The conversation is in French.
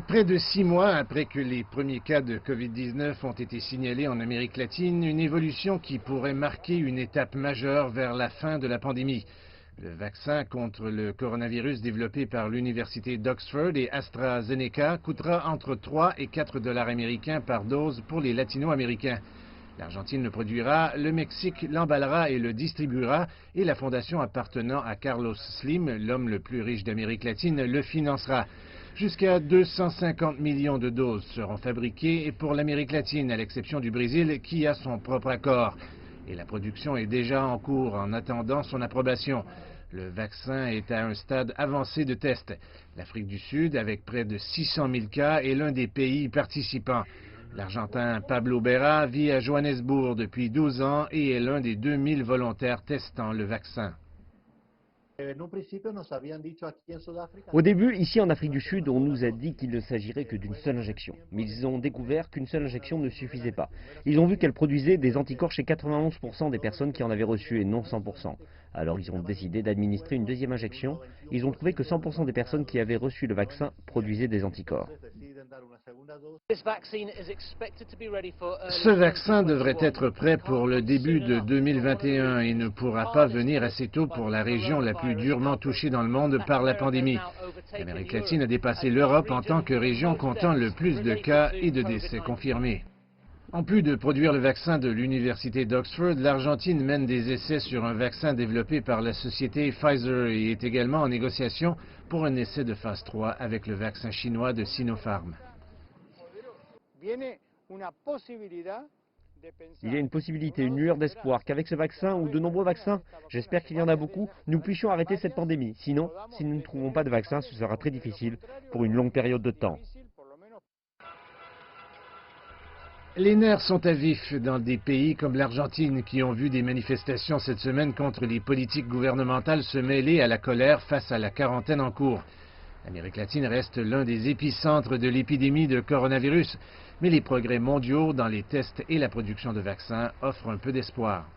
Près de 6 mois après que les premiers cas de Covid-19 ont été signalés en Amérique latine, une évolution qui pourrait marquer une étape majeure vers la fin de la pandémie. Le vaccin contre le coronavirus développé par l'Université d'Oxford et AstraZeneca coûtera entre 3 et 4 dollars américains par dose pour les latino-américains. L'Argentine le produira, le Mexique l'emballera et le distribuera, et la fondation appartenant à Carlos Slim, l'homme le plus riche d'Amérique latine, le financera. Jusqu'à 250 millions de doses seront fabriquées pour l'Amérique latine, à l'exception du Brésil, qui a son propre accord. Et la production est déjà en cours en attendant son approbation. Le vaccin est à un stade avancé de test. L'Afrique du Sud, avec près de 600 000 cas, est l'un des pays participants. L'Argentin Pablo Berra vit à Johannesburg depuis 12 ans et est l'un des 2000 volontaires testant le vaccin. Au début, ici en Afrique du Sud, on nous a dit qu'il ne s'agirait que d'une seule injection. Mais ils ont découvert qu'une seule injection ne suffisait pas. Ils ont vu qu'elle produisait des anticorps chez 91% des personnes qui en avaient reçu et non 100%. Alors ils ont décidé d'administrer une deuxième injection. Ils ont trouvé que 100% des personnes qui avaient reçu le vaccin produisaient des anticorps. Ce vaccin devrait être prêt pour le début de 2021 et ne pourra pas venir assez tôt pour la région la plus durement touchée dans le monde par la pandémie. L'Amérique latine a dépassé l'Europe en tant que région comptant le plus de cas et de décès confirmés. En plus de produire le vaccin de l'Université d'Oxford, l'Argentine mène des essais sur un vaccin développé par la société Pfizer et est également en négociation pour un essai de phase 3 avec le vaccin chinois de Sinopharm. Il y a une possibilité, une lueur d'espoir qu'avec ce vaccin ou de nombreux vaccins, j'espère qu'il y en a beaucoup, nous puissions arrêter cette pandémie. Sinon, si nous ne trouvons pas de vaccin, ce sera très difficile pour une longue période de temps. Les nerfs sont à vif dans des pays comme l'Argentine qui ont vu des manifestations cette semaine contre les politiques gouvernementales se mêler à la colère face à la quarantaine en cours. L'Amérique latine reste l'un des épicentres de l'épidémie de coronavirus, mais les progrès mondiaux dans les tests et la production de vaccins offrent un peu d'espoir.